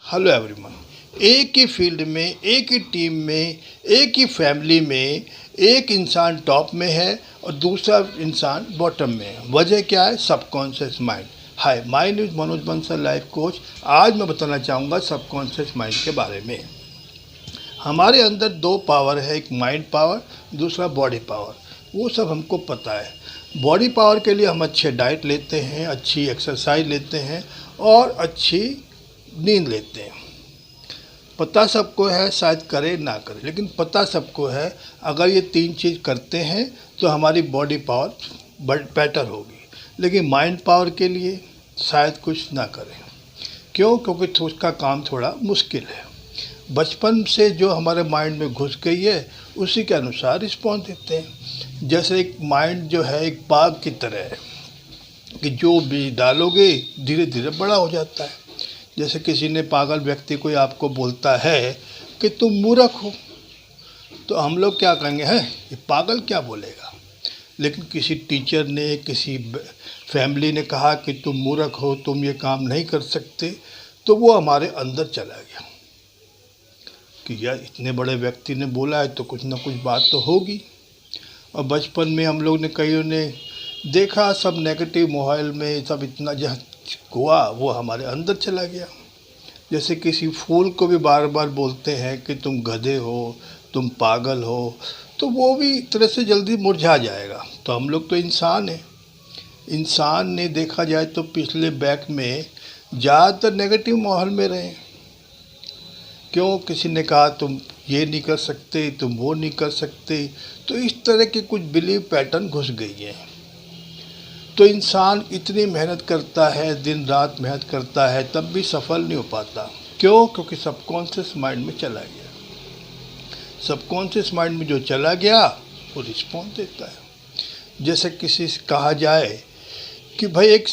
Hello everyone. एक ही field में, एक ही टीम में, एक ही फैमिली में एक इंसान टॉप में है और दूसरा इंसान बॉटम में है। वजह क्या है? Subconscious mind. Hi, my name is Manoj Bansal, life coach. आज मैं बताना चाहूँगा सबकॉन्शियस माइंड के बारे में। हमारे अंदर दो पावर है, एक माइंड पावर, दूसरा बॉडी पावर। वो सब हमको पता है। बॉडी पावर के लिए हम अच्छे डाइट लेते हैं, अच्छी एक्सरसाइज लेते हैं और अच्छी नींद लेते हैं। पता सबको है, शायद करे ना करे, लेकिन पता सबको है अगर ये तीन चीज़ करते हैं तो हमारी बॉडी पावर बेटर होगी। लेकिन माइंड पावर के लिए शायद कुछ ना करें। क्यों? क्योंकि उसका काम थोड़ा मुश्किल है। बचपन से जो हमारे माइंड में घुस गई है उसी के अनुसार रिस्पॉन्स देते हैं। जैसे एक माइंड जो है एक बाग की तरह है कि जो बीज डालोगे धीरे धीरे बड़ा हो जाता है। जैसे किसी ने पागल व्यक्ति कोई आपको बोलता है कि तुम मूर्ख हो, तो हम लोग क्या कहेंगे, हैं ये पागल क्या बोलेगा। लेकिन किसी टीचर ने, किसी फैमिली ने कहा कि तुम मूर्ख हो, तुम ये काम नहीं कर सकते, तो वो हमारे अंदर चला गया कि यार इतने बड़े व्यक्ति ने बोला है तो कुछ ना कुछ बात तो होगी। और बचपन में हम लोग ने, कईयों ने देखा, सब नेगेटिव माहौल में सब इतना जहाँ हुआ वो हमारे अंदर चला गया। जैसे किसी फूल को भी बार बार बोलते हैं कि तुम गधे हो, तुम पागल हो, तो वो भी एक तरह से जल्दी मुरझा जाएगा। तो हम लोग तो इंसान हैं। इंसान ने देखा जाए तो पिछले बैक में ज़्यादातर नेगेटिव माहौल में रहे। क्यों? किसी ने कहा तुम ये नहीं कर सकते, तुम वो नहीं कर सकते, तो इस तरह के कुछ बिलीव पैटर्न घुस गई है। तो इंसान इतनी मेहनत करता है, दिन रात मेहनत करता है, तब भी सफल नहीं हो पाता। क्यों? क्योंकि सबकॉन्शियस माइंड में चला गया। सबकॉन्शियस माइंड में जो चला गया वो रिस्पॉन्स देता है। जैसे किसी से कहा जाए कि भाई एक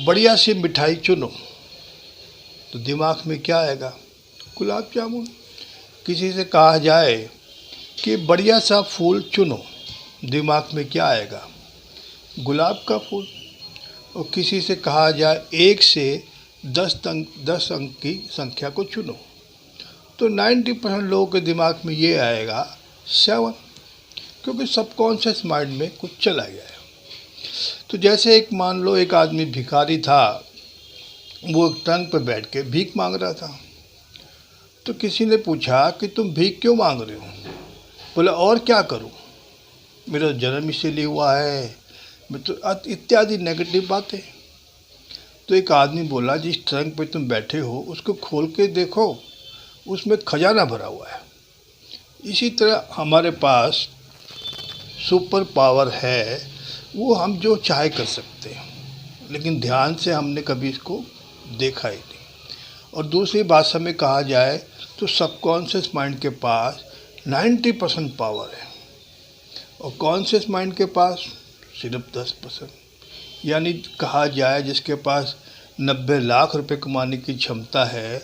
बढ़िया सी मिठाई चुनो, तो दिमाग में क्या आएगा? गुलाब जामुन। किसी से कहा जाए कि बढ़िया सा फूल चुनो, दिमाग में क्या आएगा? गुलाब का फूल। और किसी से कहा जाए 1 से 10 अंक की संख्या को चुनो, तो 90% लोगों के दिमाग में ये आएगा 7, क्योंकि सबकॉन्शियस माइंड में कुछ चला गया है। तो जैसे एक मान लो एक आदमी भिखारी था, वो एक ट्रंक पर बैठ के भीख मांग रहा था। तो किसी ने पूछा कि तुम भीख क्यों मांग रहे हो? बोला और क्या करूं, मेरा जन्म इसीलिए हुआ है, मैं तो इत्यादि नेगेटिव बातें। तो एक आदमी बोला जिस ट्रंक पे तुम बैठे हो उसको खोल के देखो, उसमें खजाना भरा हुआ है। इसी तरह हमारे पास सुपर पावर है, वो हम जो चाहे कर सकते हैं, लेकिन ध्यान से हमने कभी इसको देखा ही नहीं। और दूसरी भाषा में कहा जाए तो सबकॉन्शियस माइंड के पास 90% पावर है और कॉन्शियस माइंड के पास सिर्फ 10%। यानी कहा जाए जिसके पास 90 लाख रुपए कमाने की क्षमता है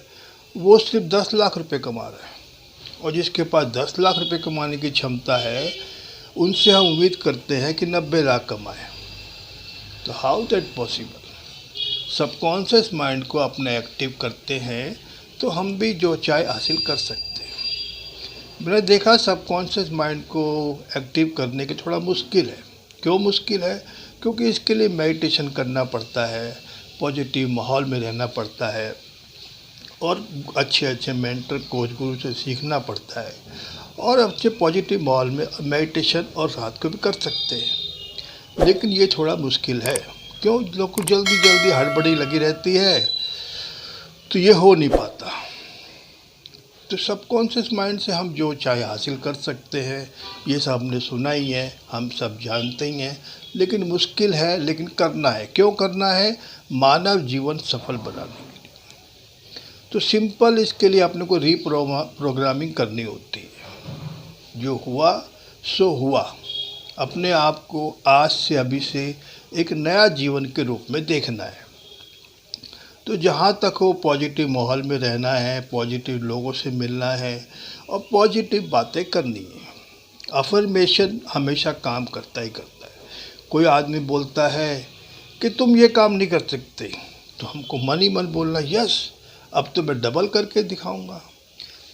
वो सिर्फ 10 लाख रुपए कमा रहा है, और जिसके पास 10 लाख रुपए कमाने की क्षमता है उनसे हम उम्मीद करते हैं कि 90 लाख कमाए। तो how that possible? Subconscious mind को अपने एक्टिव करते हैं तो हम भी जो चाहे हासिल कर सकते हैं। मैंने देखा सबकॉन्शियस माइंड को एक्टिव करने के थोड़ा मुश्किल है। क्यों मुश्किल है? क्योंकि इसके लिए मेडिटेशन करना पड़ता है, पॉजिटिव माहौल में रहना पड़ता है और अच्छे अच्छे मेंटर कोच गुरु से सीखना पड़ता है, और अच्छे पॉजिटिव माहौल में मेडिटेशन और रात को भी कर सकते हैं। लेकिन ये थोड़ा मुश्किल है। क्यों? लोग को जल्दी जल्दी हड़बड़ी लगी रहती है, तो ये हो नहीं पाता। तो सबकॉन्शियस माइंड से हम जो चाहे हासिल कर सकते हैं, ये सब हमने सुना ही है, हम सब जानते ही हैं, लेकिन मुश्किल है, लेकिन करना है। क्यों करना है? मानव जीवन सफल बनाने के लिए। तो सिंपल इसके लिए अपने को रीप्रोग्रामिंग करनी होती है। जो हुआ सो हुआ। अपने आप को आज से, अभी से एक नया जीवन के रूप में देखना है। तो जहाँ तक हो पॉजिटिव माहौल में रहना है, पॉजिटिव लोगों से मिलना है और पॉजिटिव बातें करनी है। अफर्मेशन हमेशा काम करता ही करता है। कोई आदमी बोलता है कि तुम ये काम नहीं कर सकते, तो हमको मन ही मन बोलना, यस अब तो मैं डबल करके दिखाऊंगा।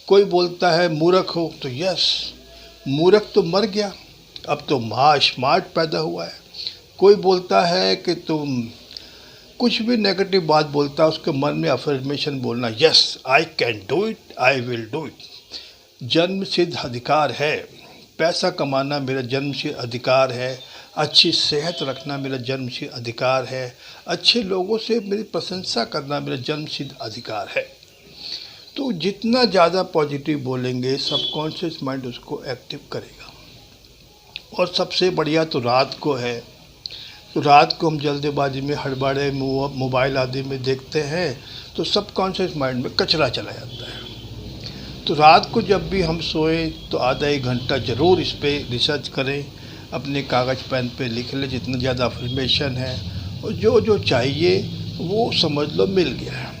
कोई बोलता है मूर्ख हो, तो यस, मूर्ख तो मर गया, अब तो स्मार्ट पैदा हुआ है। कोई बोलता है कि तुम कुछ भी नेगेटिव बात बोलता है, उसके मन में अफर्मेशन बोलना, yes I can do it, I will do it. जन्म सिद्ध अधिकार है, पैसा कमाना मेरा जन्म सिद्ध अधिकार है, अच्छी सेहत रखना मेरा जन्म सिद्ध अधिकार है, अच्छे लोगों से मेरी प्रशंसा करना मेरा जन्म सिद्ध अधिकार है। तो जितना ज़्यादा पॉजिटिव बोलेंगे सबकॉन्शियस माइंड उसको एक्टिव करेगा। और सबसे बढ़िया तो रात को है। तो रात को हम जल्दबाजी में, हड़बड़े, मोबाइल आदि में देखते हैं तो सबकॉन्शियस माइंड में कचरा चला जाता है। तो रात को जब भी हम सोएं तो आधा एक घंटा ज़रूर इस पर रिसर्च करें, अपने कागज़ पेन पे लिख लें जितना ज़्यादा अफर्मेशन है, और जो जो चाहिए वो समझ लो मिल गया है।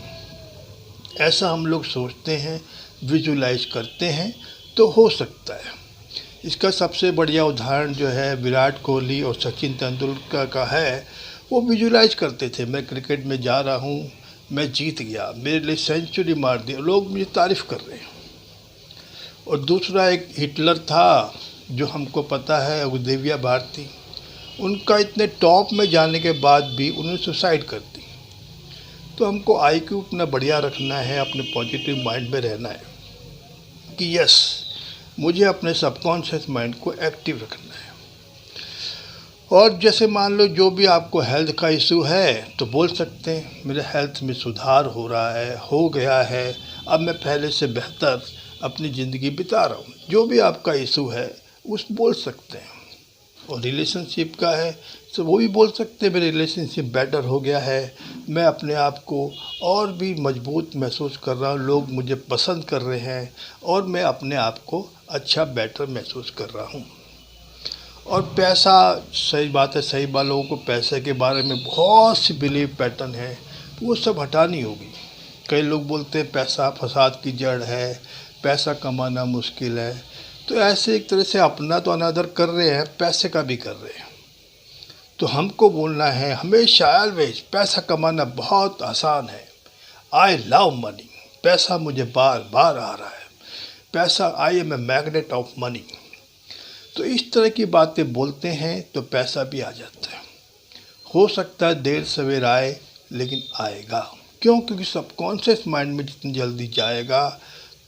ऐसा हम लोग सोचते हैं, विजुलाइज करते हैं तो हो सकता है। इसका सबसे बढ़िया उदाहरण जो है विराट कोहली और सचिन तेंदुलकर का है। वो विजुलाइज करते थे, मैं क्रिकेट में जा रहा हूँ, मैं जीत गया, मेरे लिए सेंचुरी मार दी, लोग मुझे तारीफ़ कर रहे हैं। और दूसरा एक हिटलर था, जो हमको पता है, उदेविया भारती, उनका इतने टॉप में जाने के बाद भी उन्होंने सुसाइड कर दी। तो हमको IQ अपना बढ़िया रखना है, अपने पॉजिटिव माइंड में रहना है कि यस, मुझे अपने सबकॉन्शियस माइंड को एक्टिव रखना है। और जैसे मान लो जो भी आपको हेल्थ का इशू है तो बोल सकते हैं मेरे हेल्थ में सुधार हो रहा है, हो गया है, अब मैं पहले से बेहतर अपनी ज़िंदगी बिता रहा हूँ। जो भी आपका इशू है उस बोल सकते हैं। और रिलेशनशिप का है तो वो भी बोल सकते हैं मेरे रिलेशनशिप बेटर हो गया है, मैं अपने आप को और भी मजबूत महसूस कर रहा हूँ, लोग मुझे पसंद कर रहे हैं और मैं अपने आप को अच्छा बेटर महसूस कर रहा हूँ। और पैसा, सही बात है, सही बात, लोगों को पैसे के बारे में बहुत सी बिलीव पैटर्न है, तो वो सब हटानी होगी। कई लोग बोलते हैं पैसा फसाद की जड़ है, पैसा कमाना मुश्किल है। तो ऐसे एक तरह से अपना तो अनादर कर रहे हैं, पैसे का भी कर रहे हैं। तो हमको बोलना है हमेशा ऑलवेज, पैसा कमाना बहुत आसान है, आई लव मनी, पैसा मुझे बार बार आ रहा है, पैसा, I am a magnet of money. तो इस तरह की बातें बोलते हैं तो पैसा भी आ जाता है। हो सकता है देर सवेर आए, लेकिन आएगा। क्यों? क्योंकि सबकॉन्शियस माइंड में जितनी जल्दी जाएगा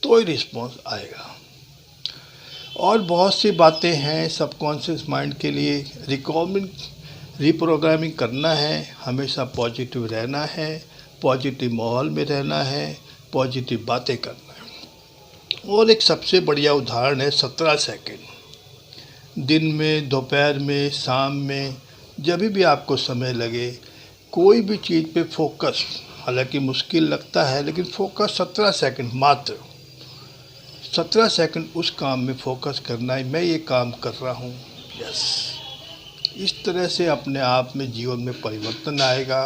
तो ही रिस्पॉन्स आएगा। और बहुत सी बातें हैं सबकॉन्शियस माइंड के लिए। रिप्रोग्रामिंग करना है, हमेशा पॉजिटिव रहना है, पॉजिटिव माहौल में रहना है, पॉजिटिव बातें करना है। और एक सबसे बढ़िया उदाहरण है 17 सेकंड। दिन में, दोपहर में, शाम में, जब भी आपको समय लगे, कोई भी चीज़ पे फोकस, हालांकि मुश्किल लगता है लेकिन फोकस 17 सेकंड मात्र, 17 सेकंड उस काम में फोकस करना है, मैं ये काम कर रहा हूँ, यस। इस तरह से अपने आप में जीवन में परिवर्तन आएगा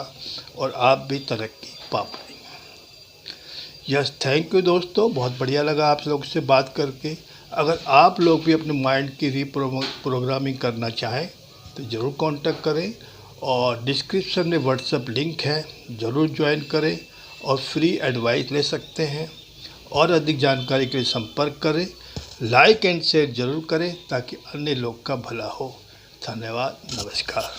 और आप भी तरक्की पा पाएंगे। यस, थैंक यू दोस्तों, बहुत बढ़िया लगा आप लोग से बात करके। अगर आप लोग भी अपने माइंड की रिप्रोग्रामिंग करना चाहें तो ज़रूर कांटेक्ट करें, और डिस्क्रिप्शन में व्हाट्सएप लिंक है, ज़रूर ज्वाइन करें और फ्री एडवाइस ले सकते हैं। और अधिक जानकारी के लिए संपर्क करें, लाइक एंड शेयर ज़रूर करें ताकि अन्य लोग का भला हो। धन्यवाद, नमस्कार।